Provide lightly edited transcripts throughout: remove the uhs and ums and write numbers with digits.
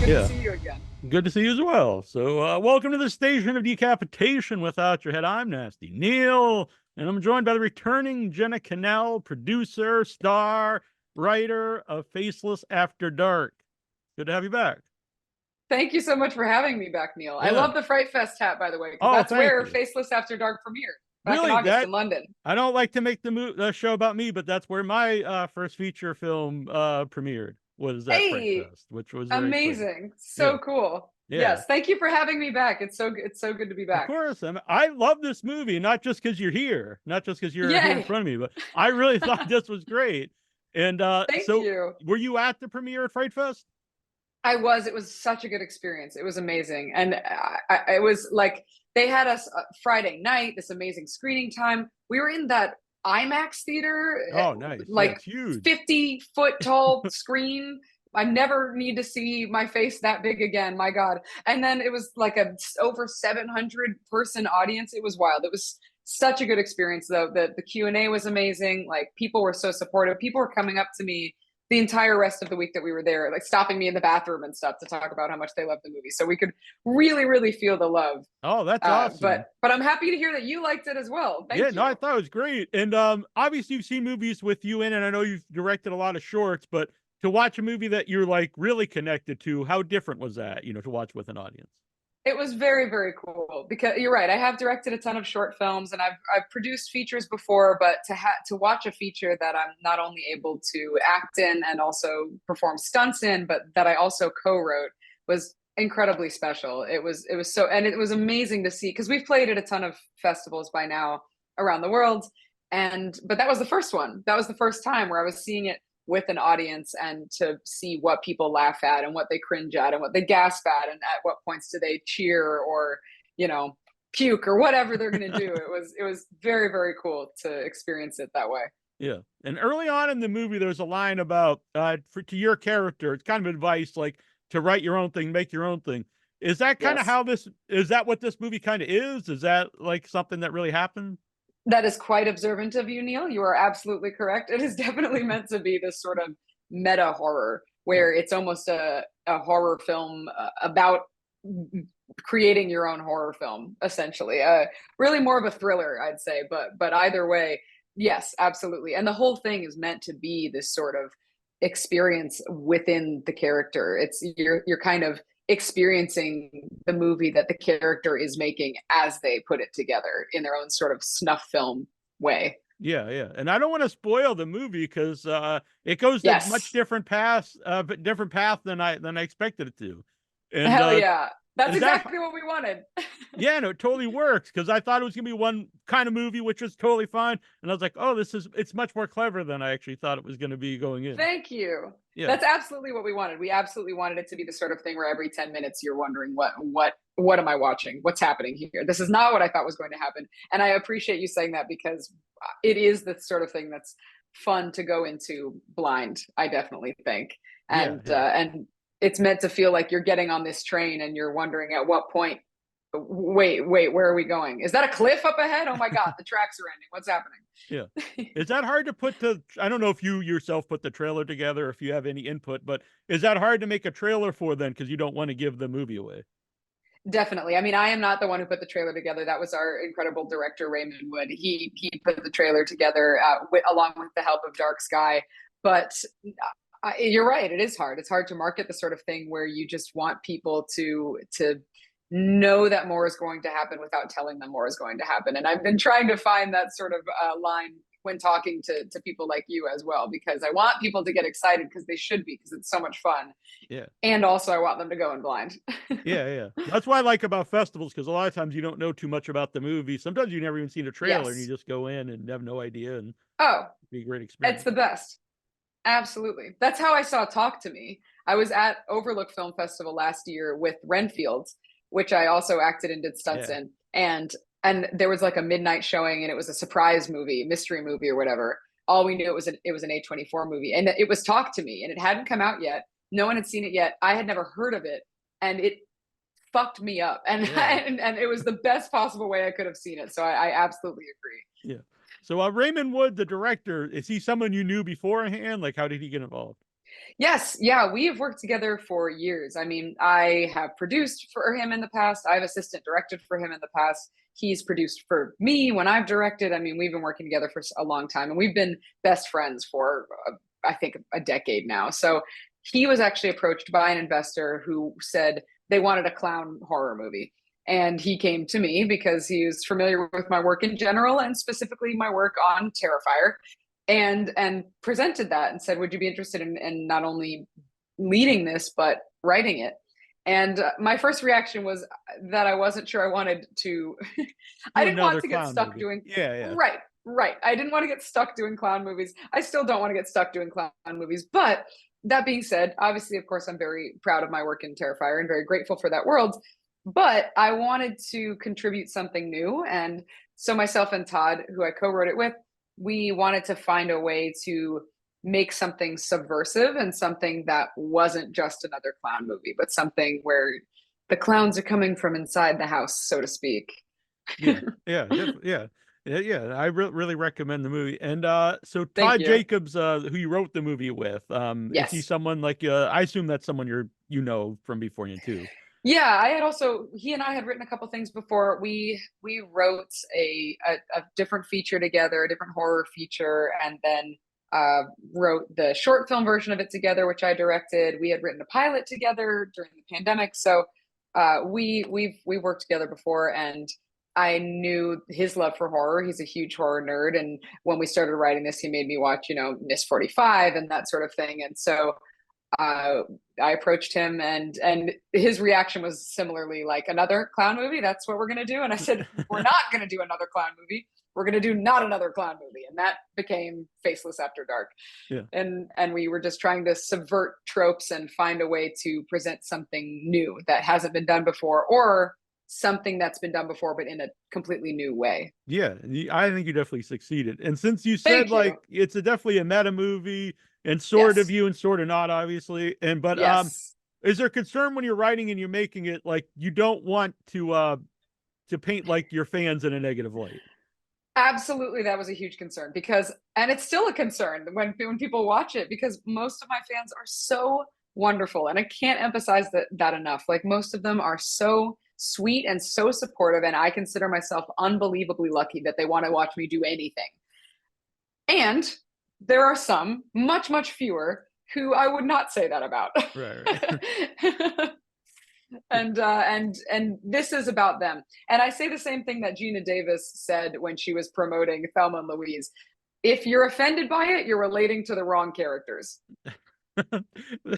Good to Yeah. see you again. Good to see you as well. So, welcome to the station of decapitation without your head. I'm Nasty Neil, and I'm joined by the returning Jenna Kanell, producer, star, writer of Faceless After Dark. Good to have you back. Thank you so much for having me back, Neil. I Yeah. love the Fright Fest hat, by the way, because Oh, that's thank where you. Faceless After Dark premiered back in Really, August that in London. I don't like to make the show about me, but that's where my first feature film premiered was at Fright Hey, Fest, which was very exciting. amazing. Yeah. So cool. Yeah. Yes, thank you for having me back. It's so good to be Of back. course. I love this movie, not just because you're here, not just because you're here in Yay. front of me, but I really thought this was great. And Thank so you. were you at the premiere at Fright Fest? It was such a good experience. It was amazing. And it was like they had us Friday night, this amazing screening time. We were in that IMAX theater, Oh, nice. Yeah, like it's huge. 50-foot tall screen. I never need to see my face that big again. My God. And then it was like a over 700 person audience. It was wild. It was such a good experience though. The Q&A was amazing. Like people were so supportive. People were coming up to me the entire rest of the week that we were there, like stopping me in the bathroom and stuff to talk about how much they loved the movie. So we could really, really feel the love. Oh, that's But awesome. I'm happy to hear that you liked it as well. Yeah, Thank no, I you. thought it was great. And obviously you've seen movies with you in, and I know you've directed a lot of shorts, but to watch a movie that you're like really connected to, how different was that, to watch with an audience? It was very, very cool because you're right. I have directed a ton of short films and I've produced features before, but to watch a feature that I'm not only able to act in and also perform stunts in, but that I also co-wrote was incredibly special. It was so, and it was amazing to see because we've played at a ton of festivals by now around the world, and but that was the first one. That was the first time where I was seeing it with an audience and to see what people laugh at and what they cringe at and what they gasp at and at what points do they cheer or you know puke or whatever they're going to do. It was very, very cool to experience it that way. Yeah. And early on in the movie, there's a line about to your character. It's kind of advice like to write your own thing, make your own thing. Is that kind of Yes, how this is that what this movie kind of is? Is that like something that really happened? that is quite observant of you, Neil. You are absolutely correct. It is definitely meant to be this sort of meta horror Yeah. where it's almost a horror film about creating your own horror film essentially, really more of a thriller I'd say, but either way, yes, absolutely. And the whole thing is meant to be this sort of experience within the character. It's you're kind of experiencing the movie that the character is making as they put it together in their own sort of snuff film way. Yeah, yeah. And I don't want to spoil the movie because it goes a much Yes, different path than I expected it to. And hell yeah, that's is that exactly what we wanted. yeah, no, it totally works because I thought it was gonna be one kind of movie, which was totally fine. And I was like, oh, it's much more clever than I actually thought it was gonna be going in. Thank you. Yeah. That's absolutely what we wanted. We absolutely wanted it to be the sort of thing where every 10 minutes you're wondering what am I watching? What's happening here? This is not what I thought was going to happen. And I appreciate you saying that because it is the sort of thing that's fun to go into blind, I definitely think. Yeah, And yeah. it's meant to feel like you're getting on this train and you're wondering at what point wait, where are we going? Is that a cliff up ahead? Oh my God, the tracks are ending. What's Yeah. happening? Is that hard to put the I don't know if you yourself put the trailer together, if you have any input, but is that hard to make a trailer for then because you don't want to give the movie away? Definitely. I mean, I am not the one who put the trailer together. That was our incredible director, Raymond Wood. He put the trailer together along with the help of Dark Sky. But you're right. It is hard. It's hard to market the sort of thing where you just want people to know that more is going to happen without telling them more is going to happen. And I've been trying to find that sort of line when talking to people like you as well, because I want people to get excited because they should be, because it's so much fun. Yeah. And also I want them to go in blind. Yeah, yeah. That's what I like about festivals because a lot of times you don't know too much about the movie. Sometimes you never even seen a trailer and you Yes. just go in and have no idea and Oh, be a great it's experience. the best. Absolutely. That's how I saw Talk to Me. I was at Overlook Film Festival last year with Renfield, which I also acted and did stunts Yeah. in. And there was like a midnight showing and it was a surprise movie, mystery movie or whatever. All we knew it was an A24 movie and it was Talk to Me and it hadn't come out yet. No one had seen it yet. I had never heard of it and it fucked me up. And Yeah. and it was the best possible way I could have seen it. So I absolutely agree. Yeah. So Raymond Wood, the director, is he someone you knew beforehand? Like how did he get involved? Yes, yeah, we have worked together for years. I mean, I have produced for him in the past. I've assistant directed for him in the past. He's produced for me when I've directed. I mean, we've been working together for a long time, and we've been best friends for I think a decade now. So he was actually approached by an investor who said they wanted a clown horror movie. And he came to me because he was familiar with my work in general and specifically my work on Terrifier, and presented that and said, would you be interested in not only leading this but writing it? And my first reaction was that I wasn't sure I wanted to I Do didn't want another to get clown stuck movie. doing Yeah. right. I didn't want to get stuck doing clown movies. I still don't want to get stuck doing clown movies. But that being said, obviously, of course, I'm very proud of my work in Terrifier and very grateful for that world. But I wanted to contribute something new. And so myself and Todd, who I co-wrote it with, we wanted to find a way to make something subversive and something that wasn't just another clown movie, but something where the clowns are coming from inside the house, so to speak. Yeah, yeah. I really recommend the movie. And so Thank Todd you. Jacobs, who you wrote the movie with, is he Yes. someone like I assume that's someone you know from beforehand too. Yeah, I had also he and I had written a couple things before. We wrote a different feature together, a different horror feature, and then wrote the short film version of it together, which I directed. We had written a pilot together during the pandemic, so we worked together before, and I knew his love for horror. He's a huge horror nerd, and when we started writing this, he made me watch, Miss 45 and that sort of thing, and so uh, I approached him, and his reaction was similarly like, another clown movie. That's what we're gonna do. And I said, we're not gonna do another clown movie. We're gonna do not another clown movie, and that became Faceless After Dark. Yeah. And we were just trying to subvert tropes and find a way to present something new that hasn't been done before, or something that's been done before but in a completely new way. Yeah, I think you definitely succeeded. And since you said Thank you. like it's definitely a meta movie and sort of Yes. you and sort of not, obviously. And but Yes. is there concern when you're writing and you're making it like you don't want to paint like your fans in a negative light? Absolutely, that was a huge concern because, and it's still a concern when people watch it, because most of my fans are so wonderful, and I can't emphasize that enough. Like, most of them are so sweet and so supportive, and I consider myself unbelievably lucky that they want to watch me do anything. And there are some, much fewer, who I would not say that about. Right. And this is about them. And I say the same thing that Gina Davis said when she was promoting Thelma and Louise. If you're offended by it, you're relating to the wrong characters.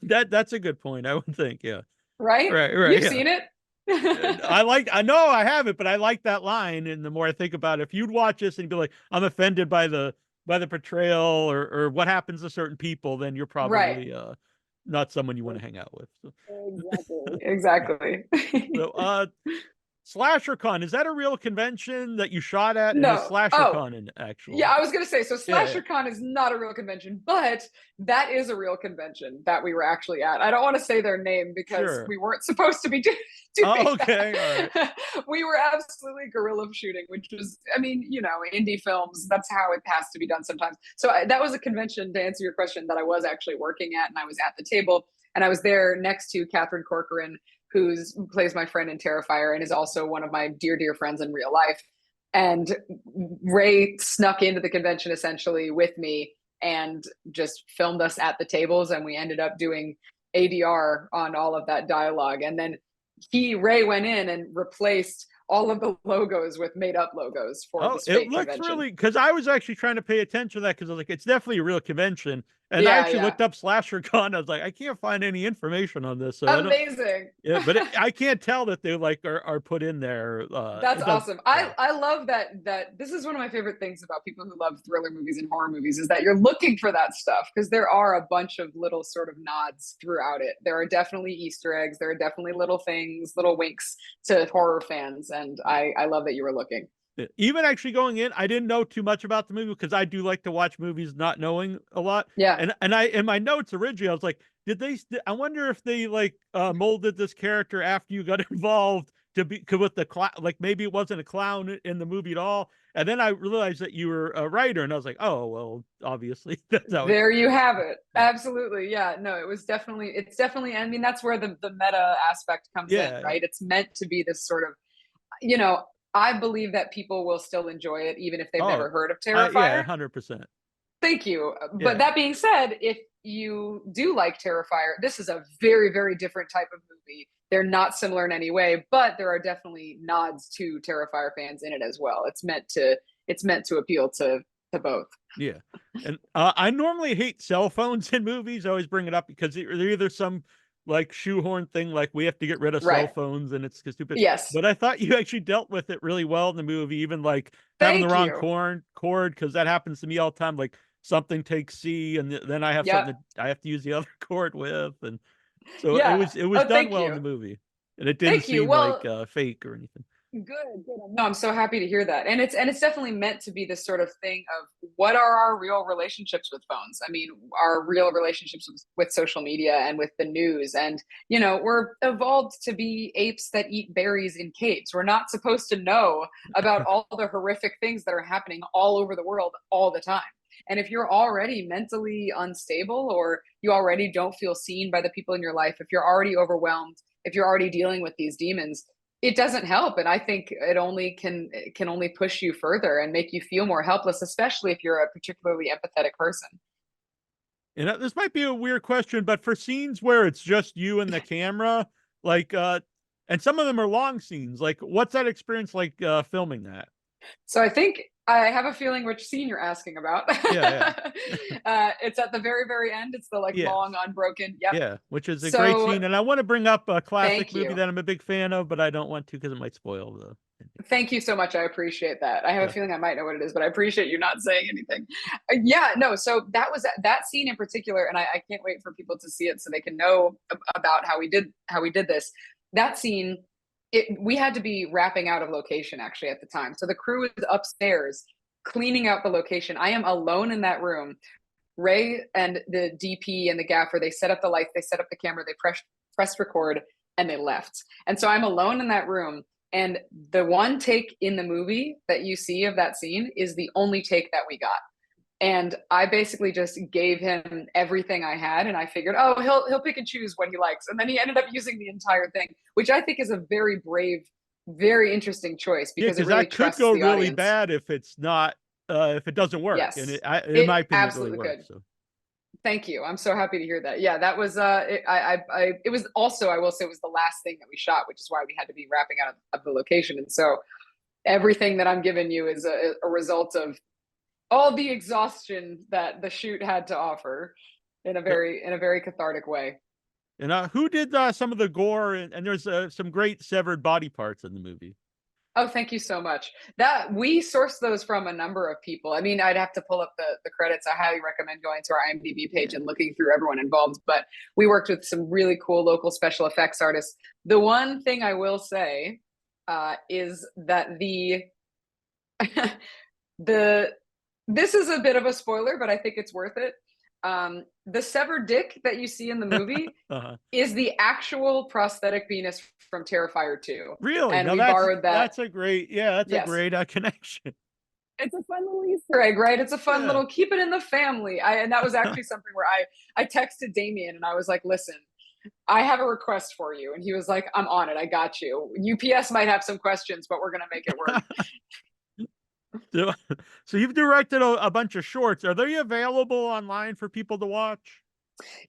That's a good point, I would think. Yeah. Right? Right. You've Yeah. seen it. I know I haven't, but I like that line. And the more I think about it, if you'd watch this and be like, I'm offended by the portrayal or what happens to certain people, then you're Right. probably not someone you want to hang out with. So. Exactly. So SlasherCon, is that a real convention that you shot at? And is No. Oh, SlasherCon an actual? yeah, I was going to say, so Yeah. SlasherCon is not a real convention, but that is a real convention that we were actually at. I don't want to say their name because Sure. we weren't supposed to be doing Oh, okay. All that. We were absolutely guerrilla shooting, which was, I mean, indie films, that's how it has to be done sometimes. So that was a convention, to answer your question, that I was actually working at, and I was at the table, and I was there next to Catherine Corcoran, who plays my friend in Terrifier and is also one of my dear friends in real life. And Ray snuck into the convention essentially with me and just filmed us at the tables, and we ended up doing ADR on all of that dialogue. And then Ray went in and replaced all of the logos with made up logos for this it fake looks convention. really, because I was actually trying to pay attention to that because I was like, it's definitely a real convention. And I Yeah, actually yeah. looked up SlasherCon. I was like, I can't find any information on this. So Amazing. but I can't tell that they like are put in there. That's awesome. Yeah. I love that this is one of my favorite things about people who love thriller movies and horror movies, is that you're looking for that stuff, because there are a bunch of little sort of nods throughout it. There are definitely Easter eggs. There are definitely little things, little winks to horror fans, and I love that you were looking. Even actually going in, I didn't know too much about the movie because I do like to watch movies not knowing a lot. Yeah. And I in my notes originally, I was like, I wonder if they like molded this character after you got involved to be, cause with the like maybe it wasn't a clown in the movie at all. And then I realized that you were a writer, and I was like, oh well, obviously that's how There you have it. yeah. Absolutely. Yeah. No, it's definitely, I mean, that's where the meta aspect comes in, Yeah, right? It's meant to be this sort of, you know, I believe that people will still enjoy it even if they've oh, never heard of yeah, Terrifier. 100%. Thank you. But Yeah. that being said, if you do like Terrifier, this is a very, very different type of movie. They're not similar in any way, but there are definitely nods to Terrifier fans in it as well. It's meant to appeal to both. Yeah. And I normally hate cell phones in movies. I always bring it up because they're either some like shoehorn thing, like we have to get rid of cell Right. phones and it's stupid. Yes. But I thought you actually dealt with it really well in the movie, even like having the Thank wrong you. cord, because that happens to me all the time. Like something takes C, and then I have something Yep. that I have to use the other cord with, and so Yeah. it was Oh, done thank well in you. the movie, and it didn't Thank you. seem like Well, fake or anything. good. No, I'm so happy to hear that. And it's definitely meant to be this sort of thing of what are our real relationships with phones? I mean, our real relationships with social media and with the news. And, you know, we're evolved to be apes that eat berries in caves. We're not supposed to know about all the horrific things that are happening all over the world all the time. And if you're already mentally unstable or you already don't feel seen by the people in your life, if you're already overwhelmed, if you're already dealing with these demons, it doesn't help, and I think it can only push you further and make you feel more helpless, especially if you're a particularly empathetic person. And this might be a weird question, but for scenes where it's just you and the camera, like, and some of them are long scenes, like, what's that experience like, filming that? So I think I have a feeling which scene you're asking about. Yeah, yeah. It's at the very, very end. It's the like long Yes. unbroken. Yep. Yeah, which is a great So scene, and I wanna bring up a classic thank movie you. that I'm a big fan of, but I don't want to because it might spoil the ending. Thank you so much. I appreciate that. I have a Yeah. feeling I might know what it is, but I appreciate you not saying anything. Yeah, no. So that was that scene in particular, and I can't wait for people to see it so they can know about how we did this. That scene, we had to be wrapping out of location actually at the time. So the crew is upstairs cleaning out the location. I am alone in that room. Ray and the DP and the gaffer, they set up the lights, they set up the camera, they pressed record, and they left. And so I'm alone in that room. And the one take in the movie that you see of that scene is the only take that we got. And I basically just gave him everything I had, and I figured, oh, he'll pick and choose what he likes. And then he ended up using the entire thing, which I think is a very brave, very interesting choice Yeah, because it because really that could trusts go the really audience. bad if it's not, if it doesn't work, and Yes, in my it opinion, it really absolutely works, could. so. Thank you. I'm so happy to hear that. Yeah, that was it was also, I will say, it was the last thing that we shot, which is why we had to be wrapping out of the location. And so everything that I'm giving you is a result of all the exhaustion that the shoot had to offer in a very cathartic way. And, who did, some of the gore, and there's, some great severed body parts in the movie. Oh, thank you so much. That we sourced those from a number of people. I mean, I'd have to pull up the credits. I highly recommend going to our IMDb page Yeah. and looking through everyone involved. But we worked with some really cool local special effects artists. The one thing I will say is that the this is a bit of a spoiler, but I think it's worth it. The severed dick that you see in the movie Uh-huh. is the actual prosthetic penis from Terrifier 2. Really? And Now we borrowed that. that's a great, yeah, that's a Yes. great, connection. It's a fun little Easter egg, right? It's a fun Yeah. little keep it in the family. And that was actually something where I texted Damien and I was like, listen, I have a request for you. And he was like, I'm on it. I got you. UPS might have some questions, but we're gonna make it work. So so you've directed a bunch of shorts. Are they available online for people to watch?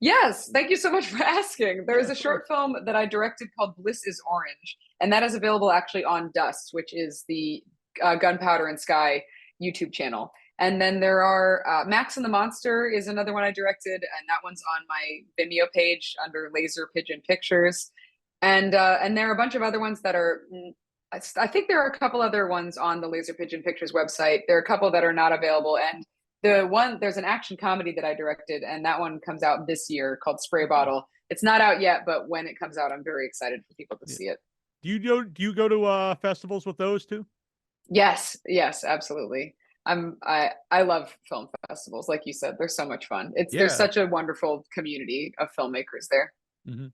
Yes, thank you so much for asking. Yeah, There's a of course. short film that I directed called Bliss is Orange, and that is available actually on Dust, which is the Gunpowder and Sky YouTube channel. And then there are Max and the Monster is another one I directed, and that one's on my Vimeo page under Laser Pigeon Pictures. And there are a bunch of other ones that are. I think there are a couple other ones on the Laser Pigeon Pictures website. There are a couple that are not available, and there's an action comedy that I directed, and that one comes out this year called Spray Okay. Bottle. It's not out yet, but when it comes out, I'm very excited for people to Yeah. see it. Do you go to festivals with those too? Yes, yes, absolutely. I love film festivals, like you said. They're so much fun. There's Yeah. such a wonderful community of filmmakers there. Hmm.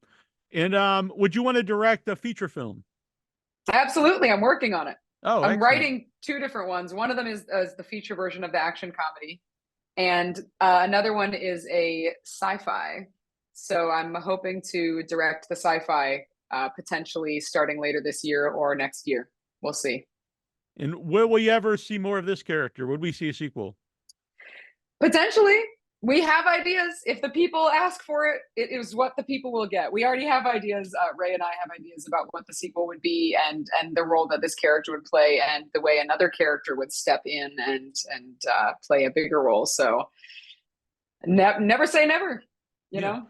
And would you want to direct a feature film? Absolutely, I'm working on it. Oh, I'm excellent. writing two different ones. One of them is the feature version of the action comedy, and another one is a sci-fi. So I'm hoping to direct the sci-fi potentially starting later this year or next year. We'll see. And will we ever see more of this character? Would we see a sequel? Potentially. We have ideas. If the people ask for it, it is what the people will get. We already have ideas. Ray and I have ideas about what the sequel would be, and the role that this character would play, and the way another character would step in and play a bigger role. So never say never, you know.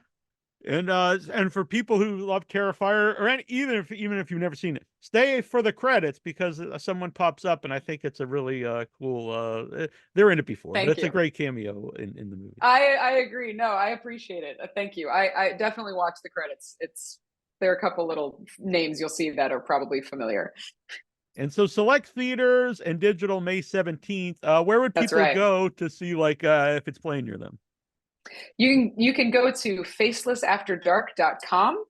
And for people who love Terrifier, or even if you've never seen it, stay for the credits because someone pops up, and I think it's a really cool. They're in it before, but it's a great cameo in the movie. I agree. No, I appreciate it. Thank you. I definitely watch the credits. There are a couple little names you'll see that are probably familiar. And so select theaters and digital May 17th. Where would people go to see if it's playing near them? You can go to facelessafterdark.com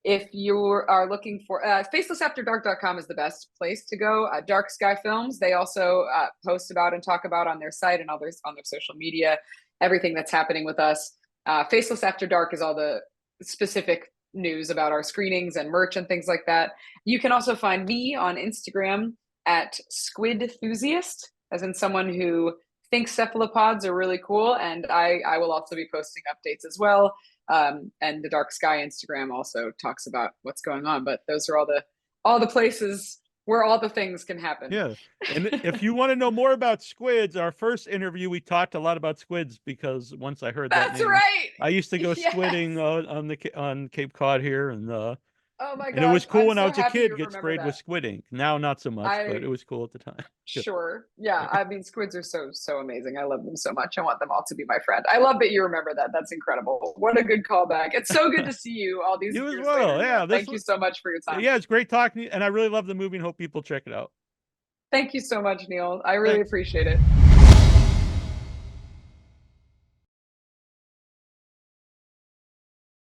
if you are looking for facelessafterdark.com is the best place to go. Dark Sky Films, they also post about and talk about on their site and others on their social media everything that's happening with us. Faceless After Dark is all the specific news about our screenings and merch and things like that. You can also find me on Instagram at Squid Enthusiast, as in someone who thinks cephalopods are really cool, and I will also be posting updates as well. And the Dark Sky Instagram also talks about what's going on. But those are all the places where all the things can happen. Yeah, and if you want to know more about squids, our first interview we talked a lot about squids because once I heard that name, right. I used to go squidding on Cape Cod here, and oh my god, and it was cool when I was a kid get sprayed with squidding. Now not so much, but it was cool at the time. Sure, yeah. I mean, squids are so amazing. I love them so much. I want them all to be my friend. I love that you remember that. That's incredible. What a good callback. It's so good to see you all these years later. Yeah, thank you so much for your time. Yeah, it's great talking to you, and I really love the movie and hope people check it out. Thank you so much, Neil. I really appreciate it.